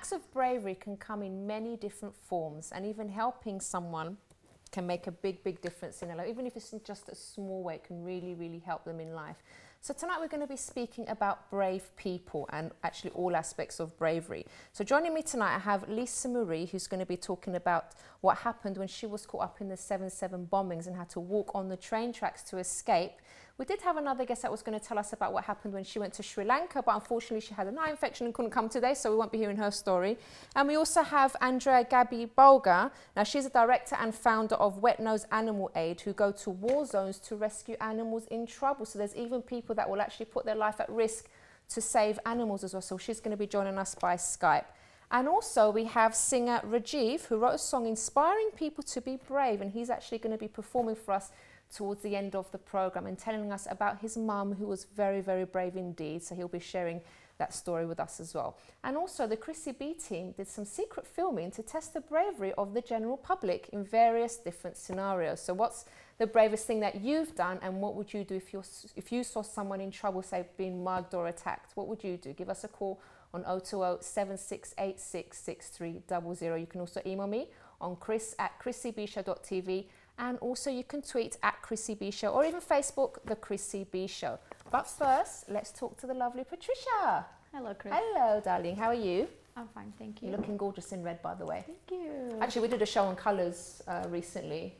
acts of bravery can come in many different forms, and even helping someone can make a big difference in their life. Even if it's in just a small way, it can really help them in life. So tonight we're going to be speaking about brave people and actually all aspects of bravery. So joining me tonight I have Lisa Marie, who's going to be talking about what happened when she was caught up in the 7/7 bombings and had to walk on the train tracks to escape. We did have another guest that was going to tell us about what happened when she went to Sri Lanka, but unfortunately she had an eye infection and couldn't come today, so we won't be hearing her story. And we also have Gamby-Boulger. Now she's a director and founder of Wet Nose Animal Aid, who go to war zones to rescue animals in trouble. So there's even people that will actually put their life at risk to save animals as well. So she's going to be joining us by Skype. And also we have singer Rajiv, who wrote a song inspiring people to be brave, and he's actually going to be performing for us towards the end of the program and telling us about his mum, who was very brave indeed. So he'll be sharing that story with us as well. And also the Chrissy B team did some secret filming to test the bravery of the general public in various different scenarios. So what's the bravest thing that you've done, and what would you do if you saw someone in trouble, say being mugged or attacked? What would you do? Give us a call on 020 7686 6300. You can also email me on chris@chrissybshow.tv, and also you can tweet at Chrissy B Show, or even Facebook, The Chrissy B Show. But first, let's talk to the lovely Patricia. Hello, Chris. Hello, darling. How are you? I'm fine, thank you. You're looking gorgeous in red, by the way. Thank you. Actually, we did a show on colours recently,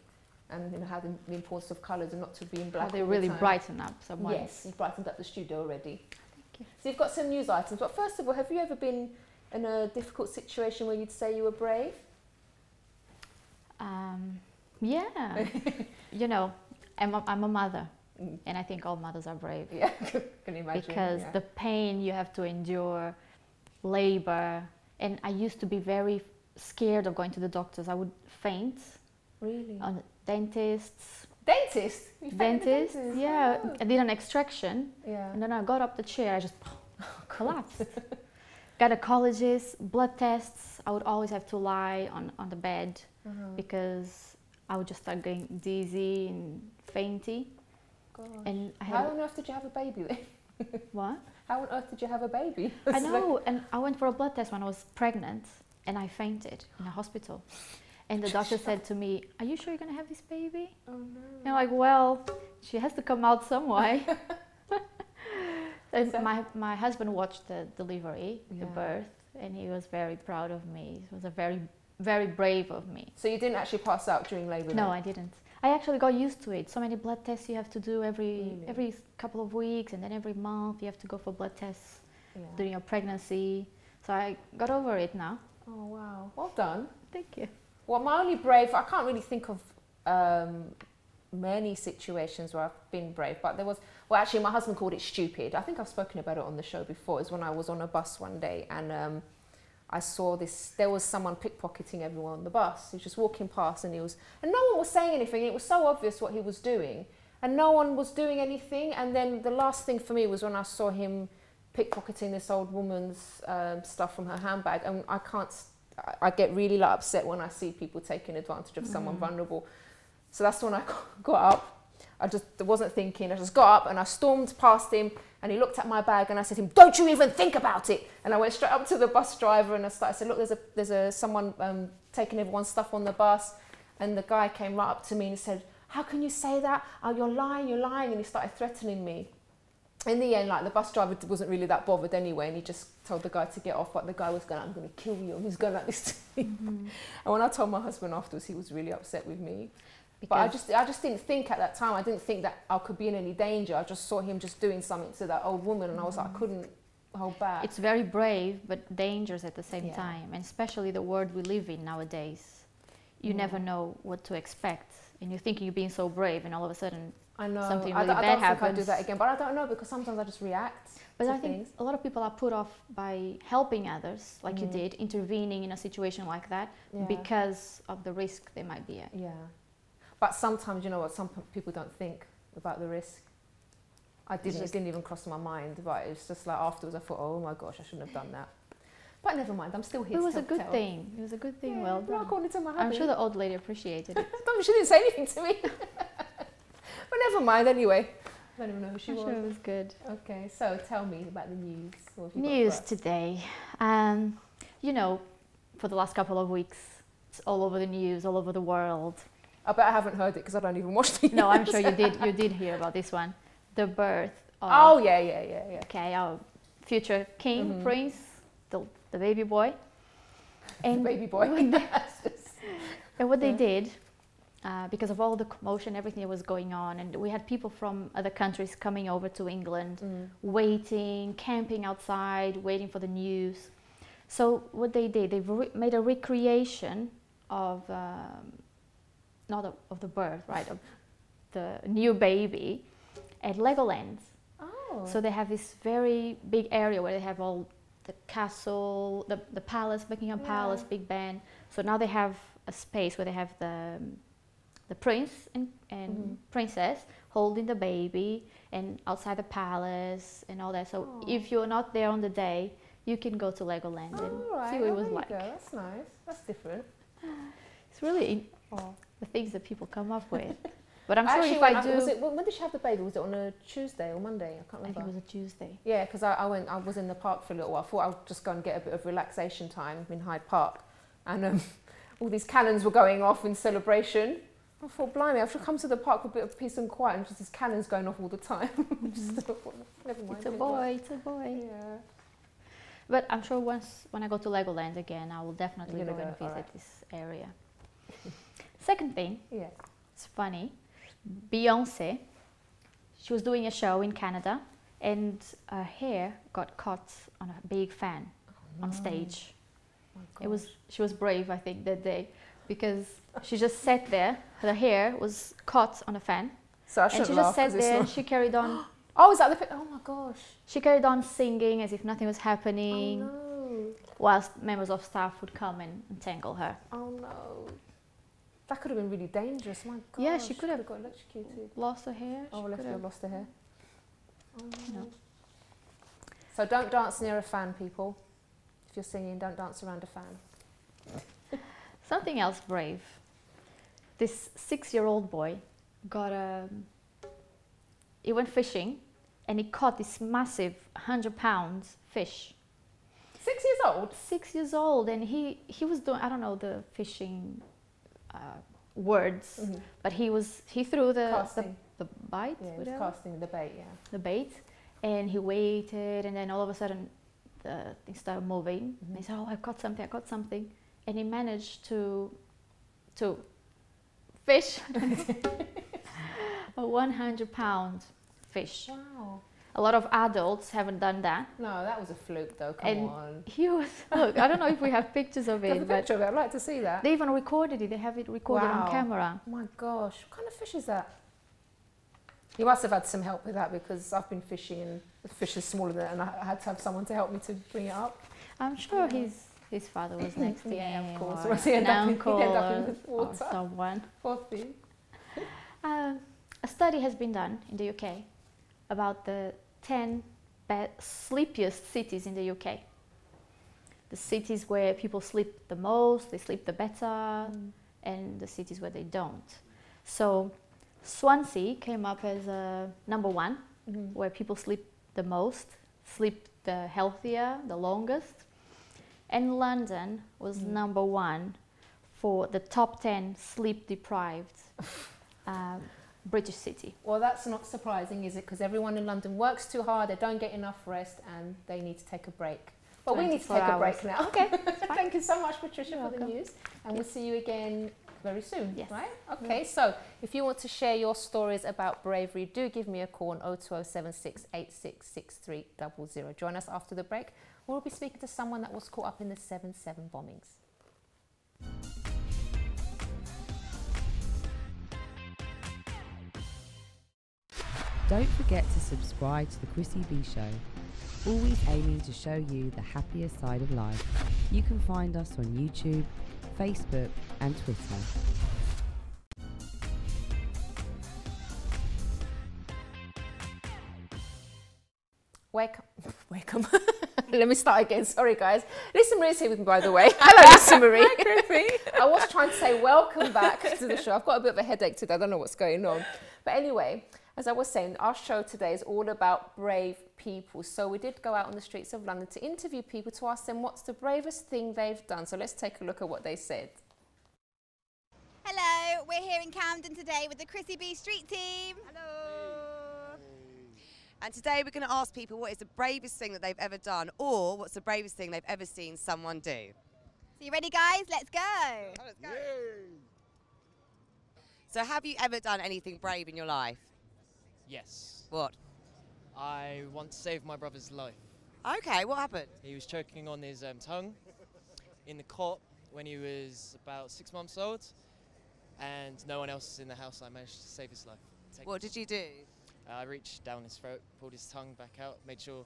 and you know how the importance of colours and not to be in black. How they all the really time. brighten up someone. Yes, you've brightened up the studio already. Thank you. So you've got some news items, but first of all, have you ever been in a difficult situation where you'd say you were brave? Yeah. You know, I'm a mother, and I think all mothers are brave. Yeah, can imagine. Because the pain you have to endure, labor, and I used to be very scared of going to the doctors. I would faint. Really? On dentists. Dentist? You fainted at Dentist, yeah. Oh. I did an extraction, Yeah. and then I got up the chair, I just collapsed. Gynecologist, blood tests. I would always have to lie on the bed because I would just start getting dizzy and fainty. Gosh. And I How had on earth did you have a baby then? what? How on earth did you have a baby? I know, and I went for a blood test when I was pregnant, and I fainted in a hospital. And the doctor said to me, "Are you sure you're gonna have this baby?" Oh no. And I'm like, "Well, she has to come out some way." And So- my husband watched the delivery, the Yeah. birth, and he was very proud of me. It was a very brave of me. So you didn't actually pass out during labour? No, then? I didn't. I actually got used to it. So many blood tests you have to do Really? every couple of weeks, and then every month you have to go for blood tests Yeah. during your pregnancy. So I got over it now. Oh wow, well done. Thank you. Well, my only brave, I can't really think of many situations where I've been brave, but there was, well actually my husband called it stupid. I think I've spoken about it on the show before. It was when I was on a bus one day, and I saw there was someone pickpocketing everyone on the bus. He was just walking past, and no one was saying anything. It was so obvious what he was doing, and no one was doing anything. And then the last thing for me was when I saw him pickpocketing this old woman's stuff from her handbag, and I get really upset when I see people taking advantage of someone vulnerable. So that's when I got up. I wasn't thinking. I just got up and I stormed past him, and he looked at my bag, and I said to him, "Don't you even think about it!" And I went straight up to the bus driver and I said, "Look, there's someone taking everyone's stuff on the bus." And the guy came right up to me and he said, "How can you say that? Oh, you're lying, and he started threatening me. In the end, like, the bus driver wasn't really that bothered anyway, and he just told the guy to get off, but the guy was going, "I'm going to kill you," and he was going like this to me. And when I told my husband afterwards, he was really upset with me. But I just didn't think at that time, I didn't think that I could be in any danger. I just saw him just doing something to that old woman, and I was like, I couldn't hold back. It's very brave, but dangerous at the same Yeah. time, and especially the world we live in nowadays. You never know what to expect, and you're thinking you're being so brave, and all of a sudden I know. something I really don't bad think happens. I'd do that again, but I don't know, because sometimes I just react But to I think things. a lot of people are put off by helping others, like you did, intervening in a situation like that, Yeah. because of the risk they might be at. Yeah. But sometimes, you know what, some people don't think about the risk. It didn't even cross my mind, but it's just like afterwards I thought, oh my gosh, I shouldn't have done that. But never mind, I'm still here. It was to a good tell. thing. It was a good thing. Yeah, Well well, done. according to my I'm hubby. sure the old lady appreciated it. She didn't say anything to me. But never mind, anyway. I don't even know who she I'm was. sure it was good. Okay, so tell me about the news. What have you got News for us? today. you know, for the last couple of weeks, it's all over the news, all over the world. I bet I haven't heard it because I don't even watch the news. No, I'm sure you did. You did hear about this one. The birth of... Oh, yeah. Okay, our future king, prince, the baby boy. And the baby boy. And what they did, because of all the commotion, everything that was going on, and we had people from other countries coming over to England, waiting, camping outside, waiting for the news. So what they did, they made a recreation of, not of the birth, right, of the new baby at Legoland. Oh. So they have this very big area where they have all the castle, the palace, Buckingham Palace, Big Ben. So now they have a space where they have the prince and princess holding the baby, and outside the palace and all that. So if you're not there on the day, you can go to Legoland and see what it was like. That's nice. That's different. It's really the things that people come up with. But I'm sure Actually, if I do... when did she have the baby? Was it on a Tuesday or Monday? I can't remember. I think it was a Tuesday. Yeah, because I was in the park for a little while. I thought I'd just go and get a bit of relaxation time in Hyde Park. And all these cannons were going off in celebration. I thought, blimey, I should come to the park with a bit of peace and quiet, and just these cannons going off all the time. Never mind. It's a boy, it's a boy. Yeah. But I'm sure when I go to Legoland again, I will definitely go and visit this area. Second thing, it's funny. Beyonce, she was doing a show in Canada, and her hair got caught on a big fan on stage. She was brave, I think, that day, because she just sat there. Her hair was caught on a fan, so I shouldn't laugh, just sat there and she carried on. Oh, is that the? Oh my gosh! She carried on singing as if nothing was happening. Oh no! Whilst members of staff would come and untangle her. Oh no! That could have been really dangerous. My gosh! Yeah, she could have got electrocuted. Lost her hair. Oh, lost her hair. Oh no! No. So don't dance near a fan, people. If you're singing, don't dance around a fan. Something else brave. This 6-year-old boy he went fishing and he caught this massive 100-pound fish. 6 years old? 6 years old, and he was doing, I don't know the fishing words, but he threw the bite. Yeah, he was casting the bait, the bait, and he waited, and then all of a sudden the thing started moving. And he said, oh, I caught something, and he managed to fish a 100-pound fish. Wow. A lot of adults haven't done that. No, that was a fluke though, come on. He was, look, I don't know if we have pictures of it. Have a picture of it, I'd like to see that. They even recorded it, they have it recorded on camera. Oh my gosh, what kind of fish is that? You must have had some help with that, because I've been fishing and the fish is smaller than that, and I had to have someone to help me to bring it up. I'm sure his father was next to him. Yeah, of course. Or Once he ended up in the or water. someone. Poor thing. A study has been done in the UK about the 10 sleepiest cities in the UK. The cities where people sleep the most, they sleep the better, and the cities where they don't. So Swansea came up as number 1, where people sleep the most, sleep the healthier, the longest. And London was number 1 for the top 10 sleep deprived British city. Well, that's not surprising, is it? Because everyone in London works too hard, they don't get enough rest, and they need to take a break. But we need to take a break now. Okay. Thank you so much, Patricia, for the news. And we'll see you again very soon, yes. right? Okay, so if you want to share your stories about bravery, do give me a call on 02076866300. Join us after the break. We'll be speaking to someone that was caught up in the 7/7 bombings. Don't forget to subscribe to the Chrissy B Show, always aiming to show you the happier side of life. You can find us on YouTube, Facebook and Twitter. Welcome. Let me start again. Sorry, guys. Lisa Marie's here with me, by the way. Hello, Lisa Marie. I was trying to say welcome back to the show. I've got a bit of a headache today. I don't know what's going on. But anyway, As I was saying, our show today is all about brave people. So we did go out on the streets of London to interview people to ask them what's the bravest thing they've done. So let's take a look at what they said. Hello, we're here in Camden today with the Chrissy B Street team. Hello. And today we're going to ask people what is the bravest thing that they've ever done, or what's the bravest thing they've ever seen someone do. So you ready, guys? Let's go. Oh, let's go. So have you ever done anything brave in your life? Yes. What? I once saved my brother's life. Okay, what happened? He was choking on his tongue in the cot when he was about 6 months old, and no one else was in the house. I managed to save his life. What did you do? I reached down his throat, pulled his tongue back out, made sure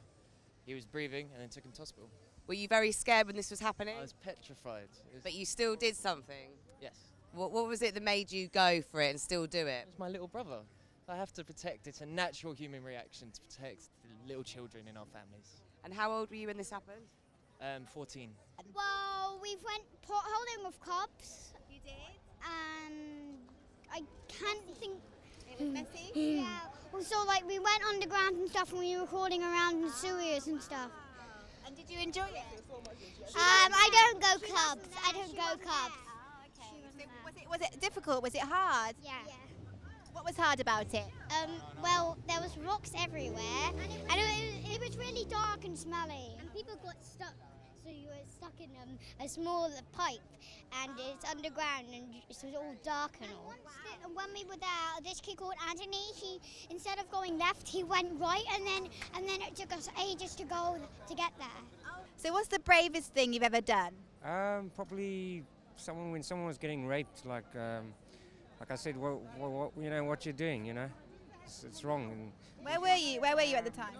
he was breathing, and then took him to hospital. Were you very scared when this was happening? I was petrified. But you still did something? Yes. What was it that made you go for it and still do it? It was my little brother. I have to protect. It's a natural human reaction to protect the little children in our families. And how old were you when this happened? 14. Well, we went potholing with cops. You did? And I can't think. It was messy? Yeah. Also, like, we went underground and stuff, and we were crawling around in sewers and stuff. And did you enjoy it? I don't go clubs. I don't go clubs. Oh, okay. So was it difficult? Was it hard? Yeah. What was hard about it? Well, there was rocks everywhere, and it was really dark and smelly. And people got stuck. So you were stuck in a small pipe, and it's underground, and it was all dark and all. And when we were there, this kid called Anthony, he, instead of going left, he went right, and then it took us ages to go to get there. So what's the bravest thing you've ever done? Probably when someone was getting raped, like I said, you know what you're doing, you know, it's wrong. And Where were you? Where were you at the time?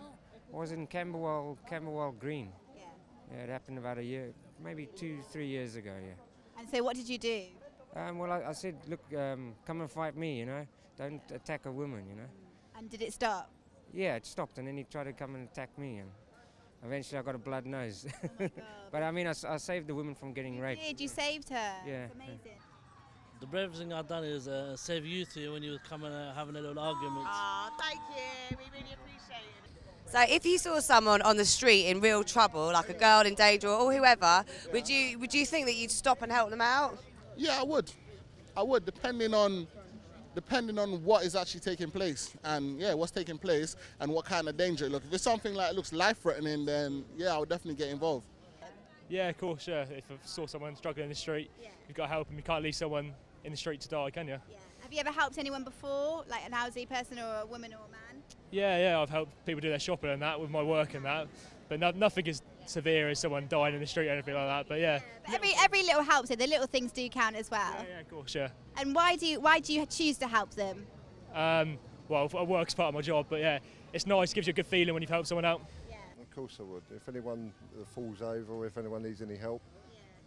I was in Camberwell Green. Yeah, it happened about a year, maybe 2-3 years ago. Yeah. And so what did you do? Well, I said, look, come and fight me, you know. Don't attack a woman, you know. And did it stop? Yeah, it stopped, and then he tried to come and attack me, and eventually I got a blood nose. Oh my God. But I mean, I saved the woman from getting raped. You saved her. Yeah. It's amazing. The bravest thing I've done is save you two when you were coming having a little argument. Oh, thank you. We really appreciate it. So if you saw someone on the street in real trouble, like a girl in danger or whoever, would you think that you'd stop and help them out? Yeah, I would, depending on what is actually taking place, and yeah, what's taking place and what kind of danger. Look, if it's something like it looks life-threatening, then yeah, I would definitely get involved. Yeah, of course, yeah. If I saw someone struggling in the street, you've got to help them. You can't leave someone in the street to die, can you? Yeah. Have you ever helped anyone before, like an elderly person or a woman or a man? Yeah, I've helped people do their shopping and that with my work and that, but nothing as severe as someone dying in the street or anything like that. But yeah. But every little helps. So the little things do count as well. Yeah, of course, yeah. And why do you choose to help them? Well, work's part of my job, but yeah, it's nice. It gives you a good feeling when you've helped someone out. Yeah. Of course I would. If anyone falls over or if anyone needs any help,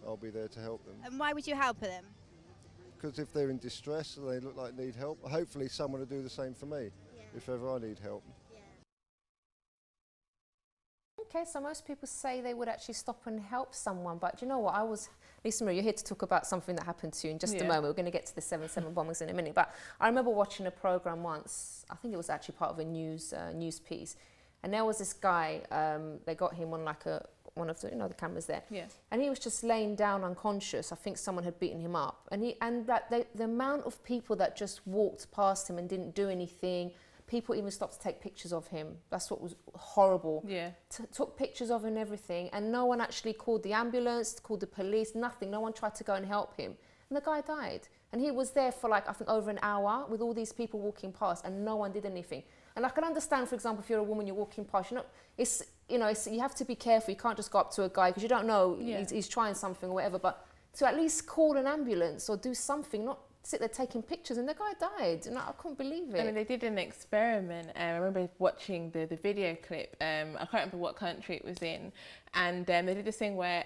I'll be there to help them. And why would you help them? Because if they're in distress and they look like need help, hopefully someone will do the same for me if ever I need help. Okay, so most people say they would actually stop and help someone, but do you know what? Lisa Marie, you're here to talk about something that happened to you in just a moment. We're going to get to the 7/7 bombings in a minute, but I remember watching a program once. I think it was actually part of a news piece, and there was this guy. They got him on like one of the the cameras there, and he was just laying down unconscious. I think someone had beaten him up, and the amount of people that just walked past him and didn't do anything. People even stopped to take pictures of him. That's what was horrible. Yeah. Took pictures of him and everything, and no one actually called the ambulance, called the police, nothing. No one tried to go and help him. And the guy died. And he was there for like, I think, over an hour with all these people walking past, and no one did anything. And I can understand, for example, if you're a woman, you're walking past, you have to be careful. You can't just go up to a guy because you don't know he's trying something or whatever. But to at least call an ambulance or do something, not sit there taking pictures, and the guy died, and I couldn't believe it. I mean, they did an experiment. I remember watching the video clip. I can't remember what country it was in, and they did this thing where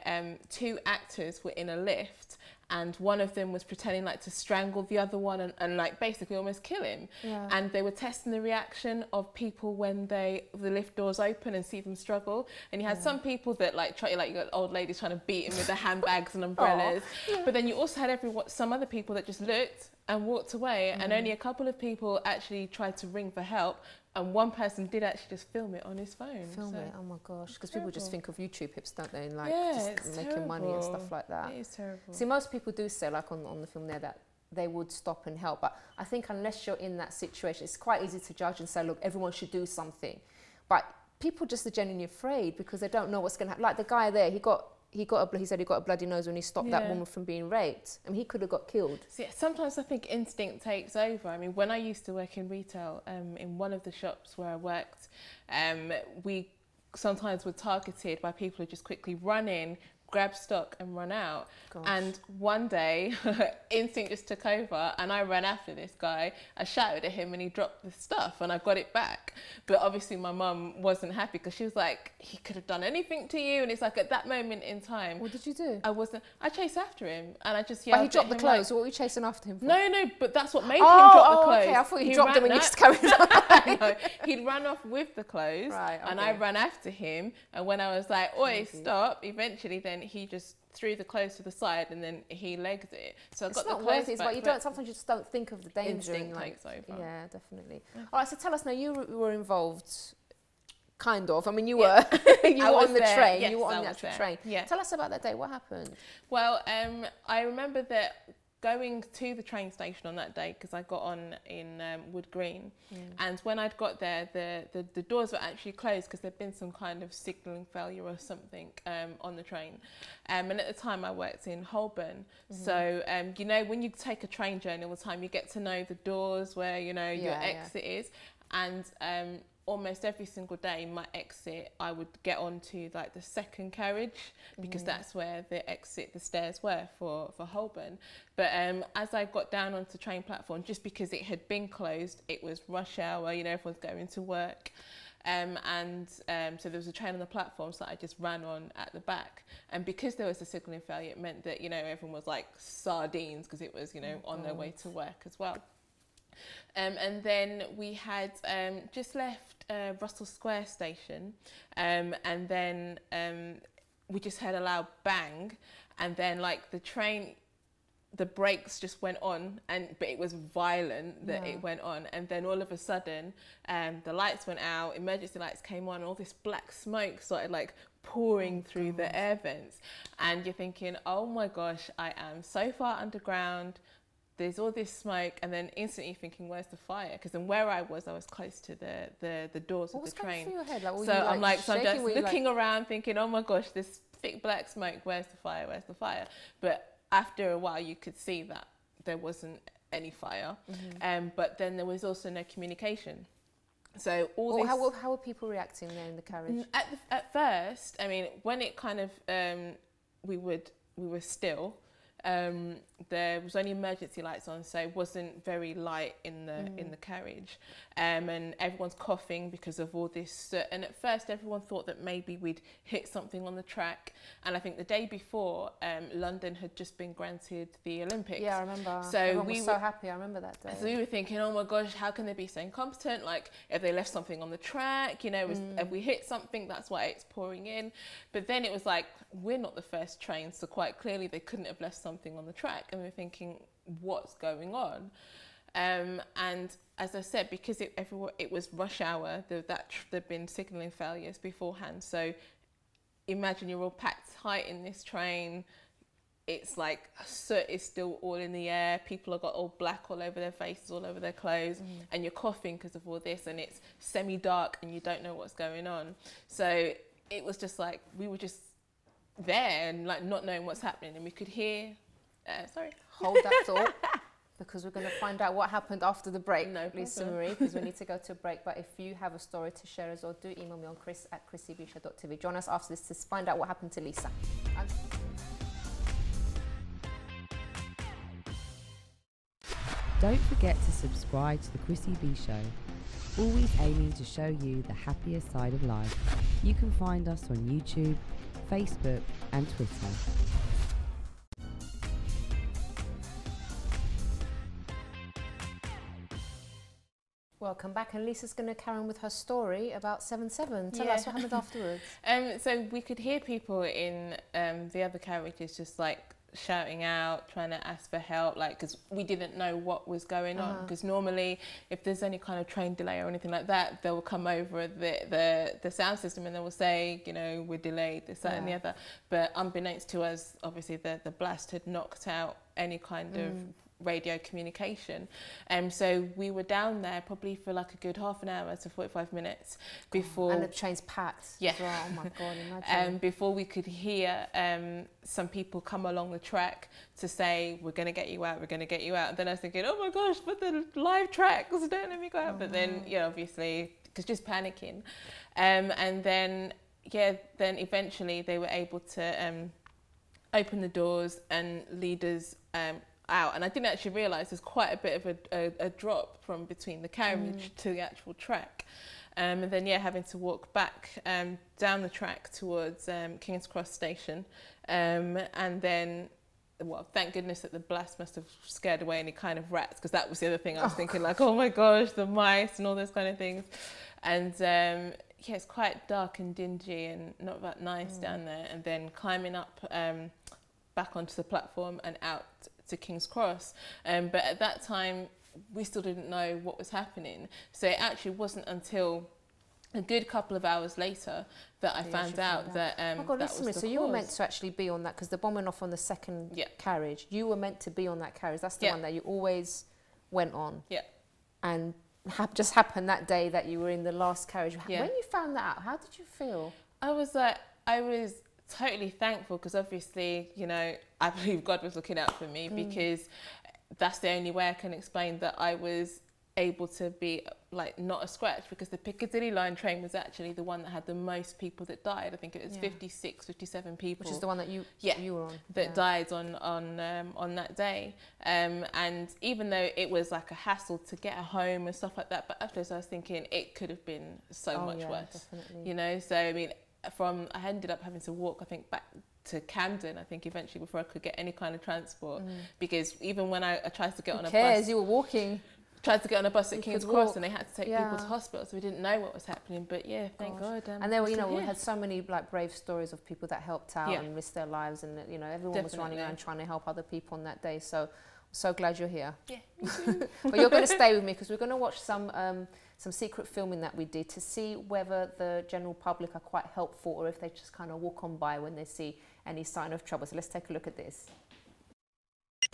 2 actors were in a lift, and one of them was pretending like to strangle the other one and like basically almost kill him. Yeah. And they were testing the reaction of people when the lift doors open and see them struggle. And you had some people that like you got old ladies trying to beat him with their handbags and umbrellas. But then you also had some other people that just looked and walked away. And only a couple of people actually tried to ring for help, and one person did actually just film it on his phone. Film it, oh my gosh, because people just think of YouTube hips, don't they? And like just making terrible. money and stuff like that. It is terrible. See, most people do say, like on the film there, that they would stop and help, but I think unless you're in that situation, it's quite easy to judge and say, look, everyone should do something. But people just are genuinely afraid because they don't know what's going to happen. Like the guy there, he said he got a bloody nose when he stopped that woman from being raped. I mean, he could have got killed. So yeah, sometimes I think instinct takes over. I mean, when I used to work in retail, in one of the shops where I worked, we sometimes were targeted by people who just quickly run in, grab stock and run out. Gosh. And one day instinct just took over and I ran after this guy. I shouted at him and he dropped the stuff and I got it back. But obviously my mum wasn't happy because she was like, he could have done anything to you. And it's like at that moment in time, what did you do? I chased after him and I just yelled. But he dropped the clothes. Like, what were you chasing after him for? No, but that's what made him drop the clothes. Okay, I thought he dropped them and you just carried on. No, he'd run off with the clothes, and I ran after him. And when I was like, "Oi, stop!" Eventually, then he just threw the clothes to the side, and then he legged it. So I got the clothes back. But you don't. Sometimes you just don't think of the danger. Instinct takes over. Yeah, definitely. All right, so tell us now. You were involved. Kind of. I mean, you were. You were on the train. Yes, you were on the actual train. Yeah. Tell us about that day. What happened? Well, I remember that going to the train station on that day because I got on in Wood Green, and when I'd got there, the doors were actually closed because there'd been some kind of signalling failure or something on the train. And at the time, I worked in Holborn, so you know, when you take a train journey all the time, you get to know the doors where your exit is, and almost every single day my exit I would get onto like the second carriage because that's where the stairs were for Holborn. But as I got down onto the train platform, just because it had been closed, it was rush hour, you know, everyone's going to work, so there was a train on the platform, so I just ran on at the back, and because there was a signalling failure, it meant that, you know, everyone was like sardines because it was, you know, on their way to work as well. And then we had just left Russell Square station, and then we just heard a loud bang, and then like the train, the brakes just went on, but it was violent that it went on, and then all of a sudden the lights went out, emergency lights came on, and all this black smoke started like pouring through the air vents, and you're thinking, oh my gosh, I am so far underground. There's all this smoke, and then instantly thinking, where's the fire? Because then where I was close to the doors of the train. What was going through your head? Like, so I'm like, so I'm just looking around thinking, oh my gosh, this thick black smoke, where's the fire, where's the fire? But after a while, you could see that there wasn't any fire. But then there was also no communication. So how were people reacting there in the carriage? At first, I mean, when it kind of, we were still, there was only emergency lights on, so it wasn't very light in the carriage, and everyone's coughing because of all this. And at first, everyone thought that maybe we'd hit something on the track. And I think the day before, London had just been granted the Olympics. Yeah, I remember. So everyone was so happy. I remember that day. So we were thinking, oh my gosh, how can they be so incompetent? Like, if they left something on the track, you know, if we hit something, that's why it's pouring in. But then it was like, we're not the first train, so quite clearly they couldn't have left something on the track. And we were thinking, what's going on? And as I said, because it was rush hour, there'd been signalling failures beforehand. So imagine you're all packed tight in this train. It's like soot is still all in the air. People have got all black all over their faces, all over their clothes, and you're coughing because of all this, and it's semi-dark and you don't know what's going on. So it was just like, we were just there and like not knowing what's happening, and we could hear, sorry. Hold that thought, because we're going to find out what happened after the break, Lisa Marie, because we need to go to a break. But if you have a story to share as well, do email me on chris@chrissybshow.tv. Join us after this to find out what happened to Lisa. Don't forget to subscribe to the Chrissy B Show, always aiming to show you the happier side of life. You can find us on YouTube, Facebook and Twitter. Welcome back, and Lisa's going to carry on with her story about 7/7. Tell us what happened afterwards. So we could hear people in the other carriages just like shouting out, trying to ask for help, like, because we didn't know what was going on. Because normally, if there's any kind of train delay or anything like that, they will come over the sound system and they will say, you know, we're delayed, this, that, and the other. But unbeknownst to us, obviously the blast had knocked out any kind of radio communication, so we were down there probably for like a good half an hour to 45 minutes before. And the train's packed. Yeah. As well. Oh my God, imagine. Before we could hear some people come along the track to say, we're going to get you out, we're going to get you out. And then I was thinking, oh my gosh, but the live tracks, don't let me go out. But then, yeah, obviously, because just panicking. And then, yeah, then eventually they were able to open the doors and lead us out. And I didn't actually realise there's quite a bit of a drop from between the carriage to the actual track. And then, yeah, having to walk back down the track towards King's Cross Station. And then, well, thank goodness that the blast must have scared away any kind of rats, because that was the other thing I was thinking, like, oh my gosh, the mice and all those kind of things. And yeah, it's quite dark and dingy and not that nice down there. And then climbing up back onto the platform and out to King's Cross. But at that time, we still didn't know what was happening. So it actually wasn't until a good couple of hours later that I found out that oh God, that was the so you were meant to actually be on that, because the bomb went off on the second carriage. You were meant to be on that carriage. That's the one that you always went on. Yeah. And just happened that day that you were in the last carriage. Yeah. When you found that out, how did you feel? I was totally thankful, because obviously, you know, I believe God was looking out for me, because that's the only way I can explain that I was able to be like not a scratch, because the Piccadilly line train was actually the one that had the most people that died. I think it was 56, 57 people. Which is the one that you were on. That died on that day. And even though it was like a hassle to get home and stuff like that, but afterwards I was thinking it could have been so much worse. Definitely. You know, so I mean, I ended up having to walk, I think, back to Camden, I think, eventually, before I could get any kind of transport. Because even when I tried to get on a bus... you were walking. Tried to get on a bus at King's Cross and they had to take people to hospital, so we didn't know what was happening. But yeah, thank God. And there were, you know, we had so many like brave stories of people that helped out and risked their lives, and you know, everyone was running around trying to help other people on that day. So I'm so glad you're here. Yeah, me too. But you're going to stay with me, because we're going to watch some secret filming that we did to see whether the general public are quite helpful, or if they just kind of walk on by when they see any sign of trouble. So let's take a look at this.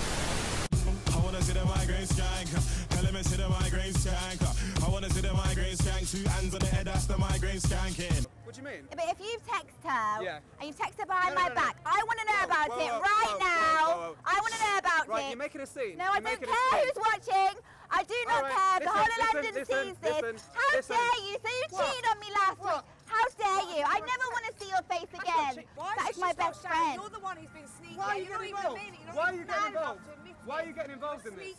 I wanna see the migraine skank. Tell me see the migraine skank. I wanna see the migraine skank. 2 hands on the head, that's the migraine skanking. What do you mean? But if you've texted her and you've texted her behind my back, no. I want to know about it right now. I want to know about Right, it. you're making a scene. No, I don't care who's watching. I do not care. The whole of London sees this. How dare you? So you cheated on me last week. How dare you? I never want to see your face again. That is my best friend. You're the one who's been sneaky. Why are you getting involved? Why are you getting involved? Why are you getting involved in this?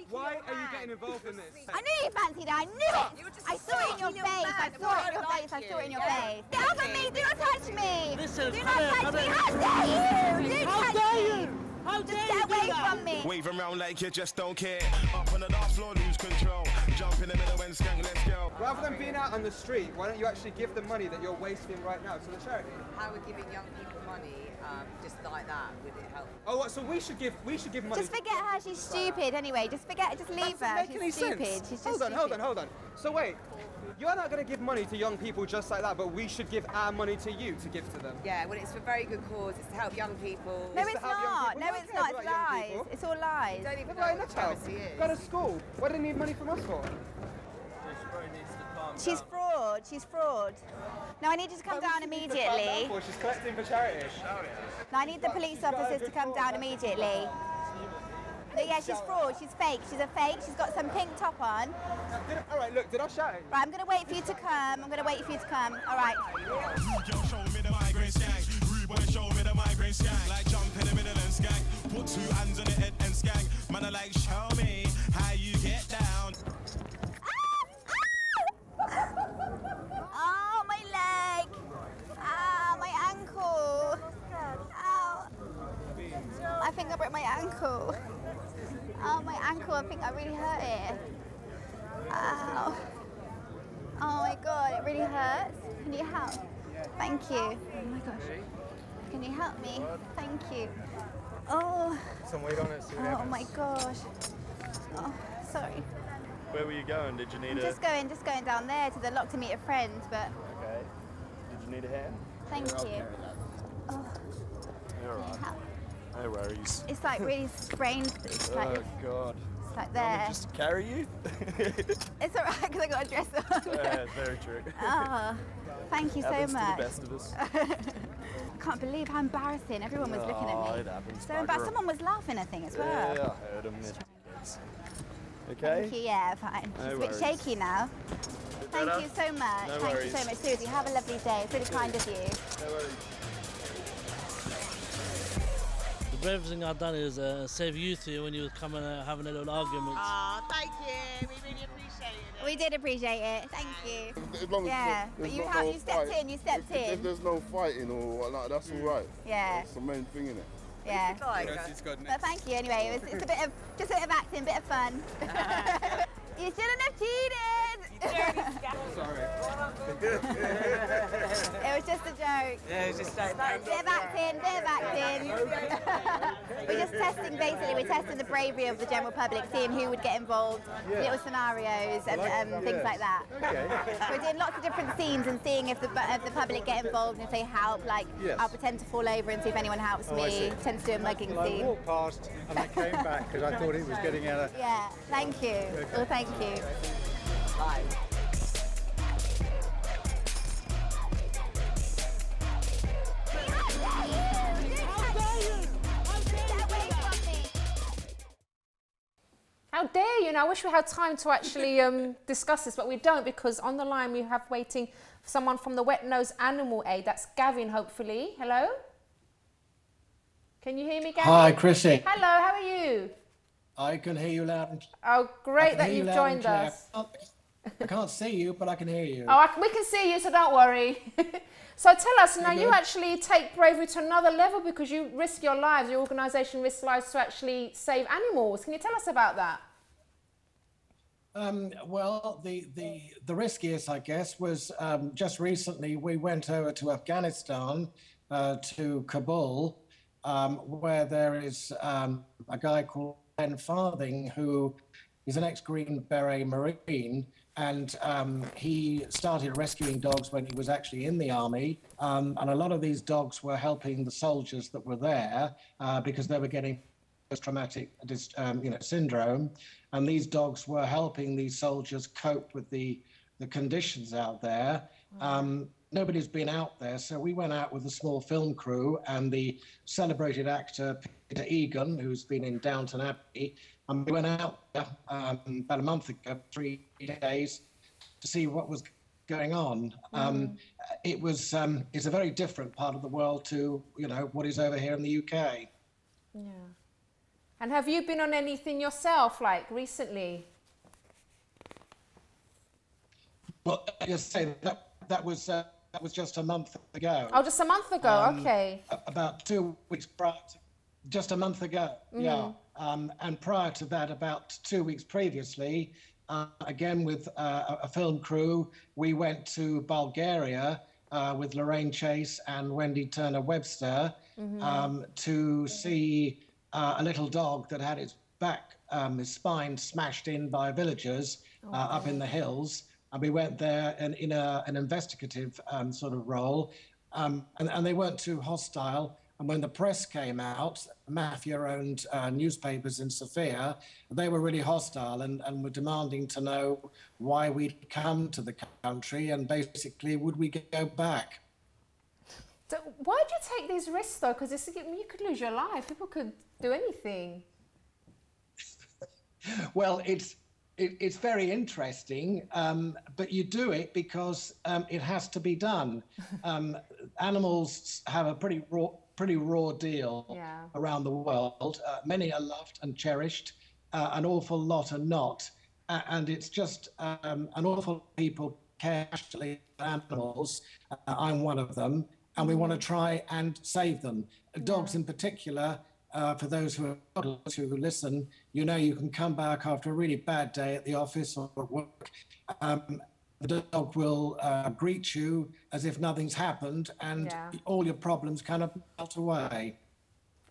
Why are you getting involved in this? I knew you fancied it. I knew it. I saw it in your face. I saw it in your face. I saw it in your face. Get off of me. Do not touch me. Listen, do not touch me. How dare you? Do touch me. How dare just get away from me. Wave around like you just don't care. Up on the dance floor, lose control. Jump in the middle and skank, let's go. Rather than being out on the street, why don't you actually give the money that you're wasting right now to the charity? How we're giving young people money, just like that, would it help? Oh, what, so we should give money. Just forget her. She's stupid anyway. Just leave her. She's stupid. She's just stupid. Hold on. So wait. You're not going to give money to young people just like that, but we should give our money to you to give to them. Yeah, well, it's for very good cause. It's to help young people. No, it's not. No, it's not. It's lies. It's all lies. You don't even know what charity is. Go to school. What do they need money from us for? She's fraud. She's fraud. No, I need you to come down immediately. She's collecting for charity. No, I need the police officers to come down immediately. No, yeah, she's fraud. She's fake. She's a fake. She's got some pink top on. All right, look, did I shout it? Right, I'm going to wait for you to come. I'm going to wait for you to come. All right. Show me the migraine skank. Rude boy, show me the migraine skank. Like jump in the middle and skank. Put 2 hands on the head and skank. Man, I like, show me how you get down. Oh, my leg. Ah, my ankle. Ow. I think I broke my ankle. Oh, my ankle, I think I really hurt it. Ow. Oh my God, it really hurts. Can you help? Thank you. Oh my gosh. Can you help me? Thank you. Oh. Some weight on it, see what Oh happens. my gosh. Oh, sorry. Where were you going? Did you need I'm just going down there to the lock to meet a friend, but Okay. Did you need a hand? thank Here, I'll you. carry that. Oh, You're all right. No worries. it's like really sprained. It's like, Oh, God. it's like You want me there. just to carry you? It's alright because I got a dress on. Yeah, very true. Oh, thank you so Happens much. to the best of us. I can't believe how embarrassing. Everyone was looking at me. It happens. So embarrassed. Someone was laughing, I think, as well. Yeah, I heard them. Kids. Okay? Thank you, yeah, fine. No It's a bit worries. shaky now. Thank better? you so much. No Thank worries. you so much. Seriously, have a lovely day. It's really kind of you. No worries. The bravest thing I've done is save you two when you were coming having a little argument. Oh, thank you. We really appreciate it. We did appreciate it. Thank you. As long as Yeah, there's but you not have no you stepped fight. in. You stepped If in. there's no fighting or whatnot, that's all right. Yeah. That's the main thing, innit? Yeah. But thank you anyway. It's a bit of just a bit of acting, bit of fun. You shouldn't have cheated. Sorry. It was just a joke. Yeah, it's just like Bit of acting, bit of acting. We're just testing, basically, we're testing the bravery of the general public, seeing who would get involved, little scenarios and things like that. We're doing lots of different scenes and seeing if the public get involved and if they help. Like, Yes. I'll pretend to fall over and see if anyone helps Oh, I me. see. Tend to do a mugging I scene. walked past and I came back because I thought it was getting out of... Yeah, thank you. Well, thank you. How dare you? And I wish we had time to actually discuss this, but we don't, because on the line we have waiting for someone from the Wet Nose Animal Aid. That's Gavin, hopefully. Hello? Can you hear me, Gavin? Hi, Chrissy. Hello, how are you? I can hear you loud and Oh, I great can that hear you you've loud and joined clear. us. I can't see you, but I can hear you. Oh, we can see you, so don't worry. So tell us, now you Good. actually take bravery to another level because you risk your lives, your organisation risks lives to actually save animals. Can you tell us about that? Well, the riskiest, I guess, was just recently we went over to Afghanistan, to Kabul, where there is a guy called Ben Farthing, who is an ex-Green Beret Marine, and he started rescuing dogs when he was actually in the army, and a lot of these dogs were helping the soldiers that were there because they were getting post-traumatic syndrome, and these dogs were helping these soldiers cope with the conditions out there. Nobody's been out there, so we went out with a small film crew and the celebrated actor Peter Egan, who's been in Downton Abbey, and we went out there about a month ago, 3 days, to see what was going on. It's a very different part of the world to what is over here in the UK. Yeah. And have you been on anything yourself, like recently? Well, I just say that was just a month ago. Oh, just a month ago, okay. About 2 weeks prior, just a month ago, yeah. And prior to that, about 2 weeks previously, again with a film crew, we went to Bulgaria with Lorraine Chase and Wendy Turner-Webster to see a little dog that had its back, his spine smashed in by villagers up in the hills. And we went there in an investigative sort of role, and they weren't too hostile. And when the press came out, mafia-owned newspapers in Sofia, they were really hostile and were demanding to know why we'd come to the country and basically would we go back. So why do you take these risks though? Because you could lose your life. People could do anything. Well, it's very interesting, but you do it because it has to be done. Animals have a pretty raw deal around the world. Many are loved and cherished, an awful lot are not. And it's just an awful lot of people care passionately about animals. I'm one of them. And we want to try and save them. Dogs in particular, for those who listen, you can come back after a really bad day at the office or at work. The dog will greet you as if nothing's happened and all your problems kind of melt away.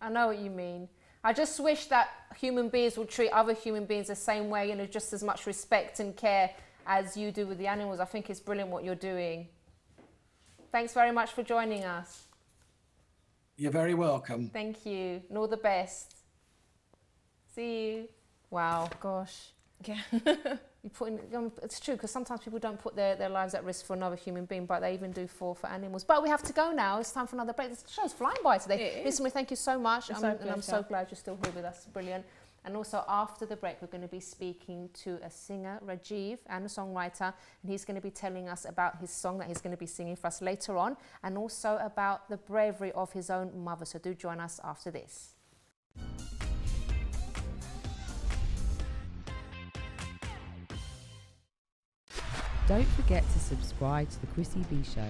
I know what you mean. I just wish that human beings would treat other human beings the same way, you know, just as much respect and care as you do with the animals. I think it's brilliant what you're doing. Thanks very much for joining us. You're very welcome. Thank you, and all the best. See you. Wow, gosh. Yeah. You put in, it's true, because sometimes people don't put their lives at risk for another human being, but they even do for animals. But we have to go now. It's time for another break. The show's flying by today. Listen, thank you so much. And I'm so glad you're still here with us. Brilliant. And also after the break, we're going to be speaking to a singer, Rajiv, and a songwriter. And he's going to be telling us about his song that he's going to be singing for us later on, and also about the bravery of his own mother. So do join us after this. Don't forget to subscribe to the Chrissy B Show,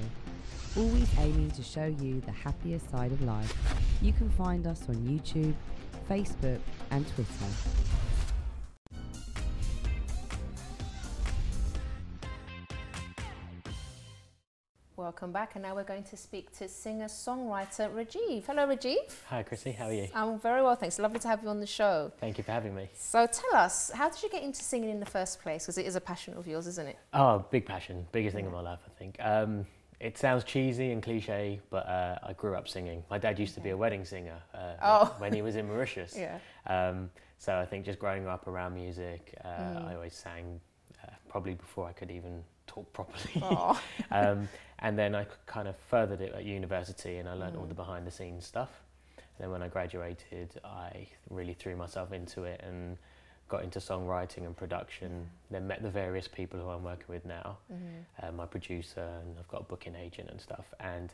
always aiming to show you the happier side of life. You can find us on YouTube, Facebook and Twitter. Welcome back, and now we're going to speak to singer-songwriter Rajiv. Hello, Rajiv. Hi, Chrissy. How are you? I'm very well, thanks. Lovely to have you on the show. Thank you for having me. So tell us, how did you get into singing in the first place? Because it is a passion of yours, isn't it? Oh, big passion. Biggest thing in my life, I think. It sounds cheesy and cliche, but I grew up singing. My dad used to be a wedding singer when he was in Mauritius. So I think just growing up around music, I always sang probably before I could even talk properly. And then I kind of furthered it at university, and I learned all the behind the scenes stuff. And then when I graduated, I really threw myself into it and got into songwriting and production, then met the various people who I'm working with now, my producer, and I've got a booking agent and stuff. And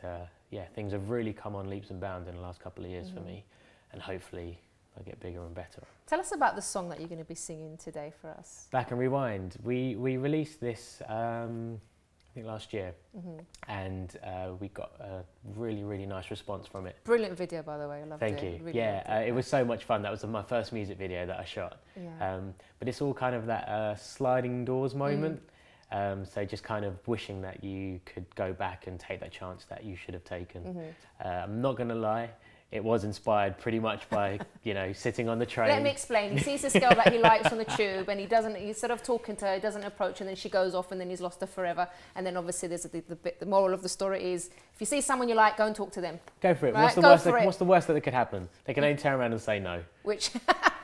yeah, things have really come on leaps and bounds in the last couple of years for me, and hopefully they'll get bigger and better. Tell us about the song that you're going to be singing today for us. Back and Rewind. We released this I think last year, and we got a really, really nice response from it. Brilliant video, by the way. I loved it. Thank you. Really yeah, it was so much fun. That was my first music video that I shot. Yeah. But it's all kind of that sliding doors moment. So just kind of wishing that you could go back and take that chance that you should have taken. I'm not going to lie. It was inspired pretty much by, you know, sitting on the train. Let me explain. He sees this girl that he likes on the tube, and instead of talking to her, he doesn't approach, and then she goes off, and then he's lost her forever. And then obviously there's the moral of the story is, if you see someone you like, go and talk to them. Go for it. Right? What's the worst that could happen? They can only turn around and say no. Which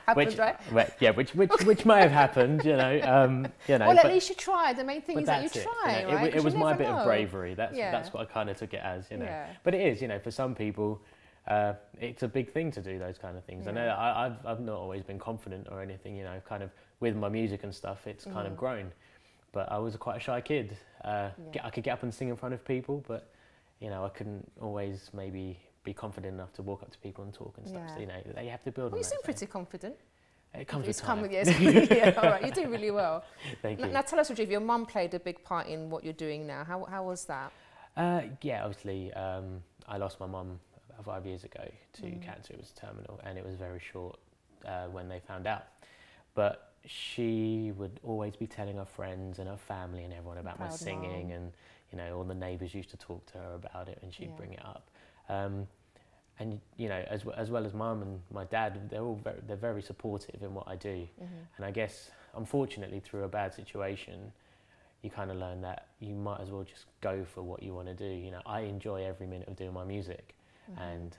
happens, right? Yeah, which may have happened, you know. Well, at least you tried. The main thing is that you try, right? It was my bit of bravery. That's what I kind of took it as, you know. Yeah. But it is, you know, for some people, it's a big thing to do those kind of things. I know I've not always been confident or anything, you know, kind of with my music and stuff, it's kind of grown. But I was quite a shy kid. I could get up and sing in front of people, but, you know, I couldn't always maybe be confident enough to walk up to people and talk and stuff. So, you know, you have to build on that. You seem pretty confident. It comes with time. Yeah, all right, you do really well. Thank you. Now tell us, Rajiv, your mum played a big part in what you're doing now. How was that? Yeah, obviously, I lost my mum 5 years ago to cancer. It was terminal, and it was very short when they found out. But she would always be telling her friends and her family and everyone about my singing, and you know, all the neighbours used to talk to her about it, and she'd bring it up. And you know, as well as mum and my dad, they're very supportive in what I do. And I guess, unfortunately, through a bad situation, you kind of learn that you might as well just go for what you want to do. You know, I enjoy every minute of doing my music. And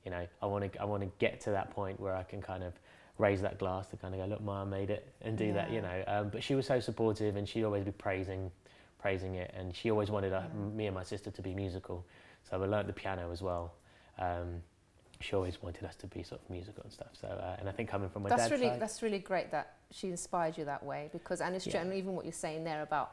you know, I want to get to that point where I can kind of raise that glass to kind of go, look, Ma, I made it, and do that, you know. But she was so supportive, and she'd always be praising it, and she always wanted me and my sister to be musical. So I learnt the piano as well. She always wanted us to be sort of musical and stuff. So and I think coming from my dad's side, that's really great that she inspired you that way, because and it's true, and even what you're saying there about,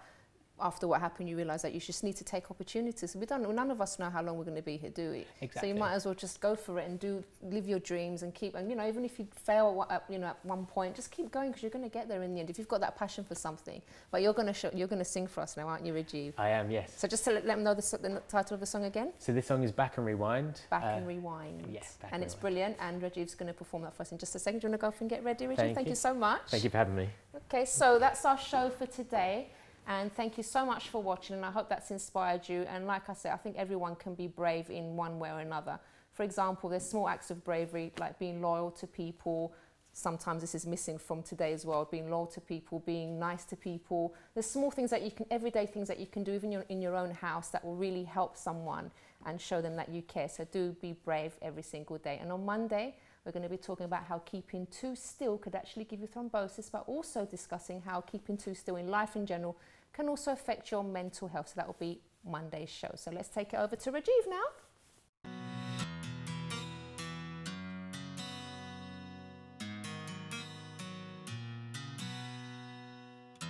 after what happened, you realise that you just need to take opportunities. None of us know how long we're going to be here, do we? Exactly. So you might as well just go for it and live your dreams and keep. And you know, even if you fail, you know, at one point, just keep going, because you're going to get there in the end if you've got that passion for something. But you're going to sing for us now, aren't you, Rajiv? I am, yes. So just to let them know the title of the song again. So this song is Back and Rewind. Back and Rewind. Yes, and it's brilliant. And Rajiv's going to perform that for us in just a second. Do you want to go off and get ready, Rajiv? Thank you so much. Thank you for having me. Okay, so that's our show for today. And thank you so much for watching, and I hope that's inspired you. And like I said, I think everyone can be brave in one way or another. For example, there's small acts of bravery, like being loyal to people. Sometimes this is missing from today as well, being loyal to people, being nice to people. There's small things that you can, everyday things that you can do even in your own house that will really help someone and show them that you care. So do be brave every single day. And on Monday, we're going to be talking about how keeping too still could actually give you thrombosis, but also discussing how keeping too still in life in general can also affect your mental health. So that will be Monday's show. So let's take it over to Rajiv now.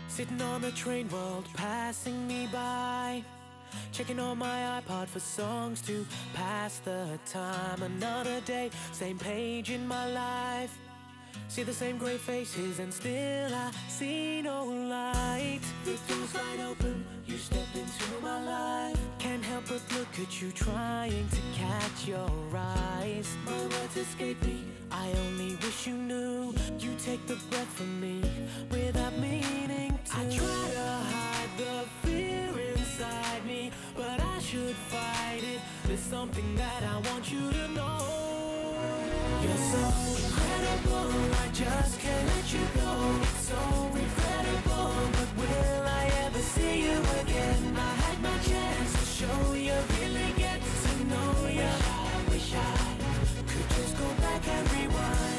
Sitting on the train, world passing me by, checking on my iPod for songs to pass the time. Another day, same page in my life. See the same grey faces and still I see no light. The door's wide open, you step into my life. Can't help but look at you, trying to catch your eyes. My words escape me, I only wish you knew. You take the breath from me without meaning to. I try to hide the fear inside me, but I should fight it. There's something that I want you to know. You're so incredible, I just can't let you go. It's so regrettable, but will I ever see you again? I had my chance to show you, really get to know you. I wish I could just go back and rewind.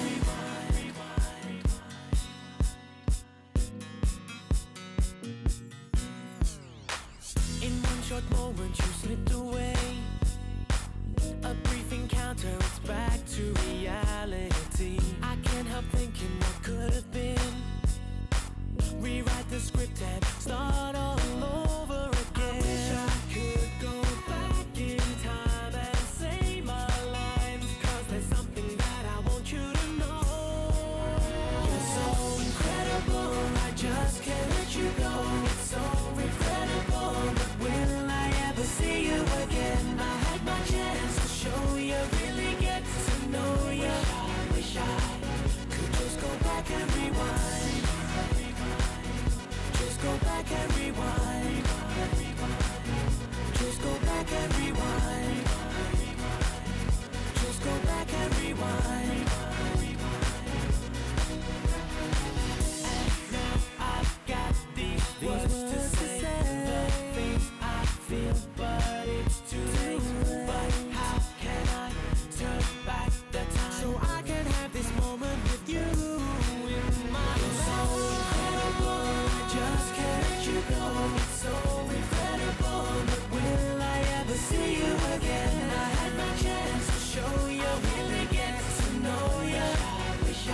In one short moment you slipped away. A brief encounter, it's back to reality. I can't help thinking what could have been. Rewrite the script and start all over again. I wish I could go back in time and say my lines, 'cause there's something that I want you to know. You're so incredible, I just can't let you go. It's so regrettable, but will I ever see you again? I had my chance to show you, really get to know you. I wish I could just go back and rewind. Just go back and rewind. Just go back and rewind. Just go back and rewind. And now I've got these words to say, the things I feel, but it's too late. But how can I turn back the time so I can have this moment with you in my life? You're so incredible, I just can't let you go. It's so regrettable, but will I ever see you again? I had my chance to show you, really get to know you. I wish I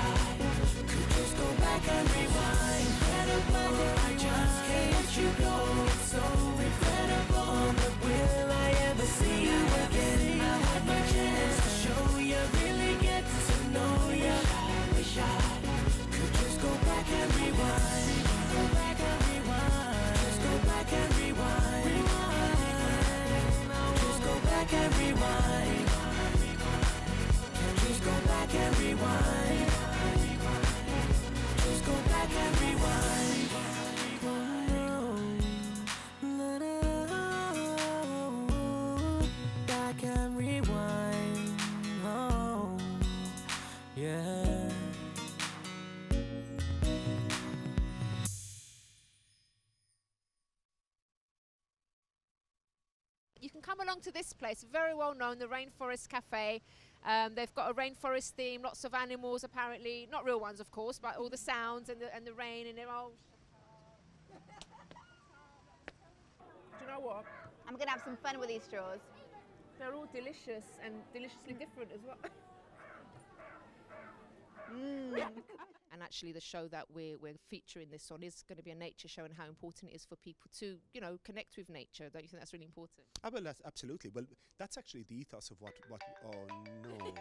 could just go back and rewind. Incredible, I just can't let you go. It's so regrettable, but will I ever see you again? I had my chance to show you, really get to know you. I wish I could just go back and rewind. Go back and rewind. Just go back and rewind. Just go back and rewind. Just go back and rewind. Just go back and rewind. Back and rewind. Oh, yeah. You can come along to this place, very well known, the Rainforest Cafe. They've got a rainforest theme, lots of animals apparently, not real ones of course, but all the sounds and the rain, and they're all... Do you know what? I'm gonna have some fun with these straws. They're all delicious and deliciously different as well. And actually the show that we're featuring this on is going to be a nature show, and how important it is for people to, you know, connect with nature. Don't you think that's really important? Well, that's absolutely. Well, that's actually the ethos of what oh no.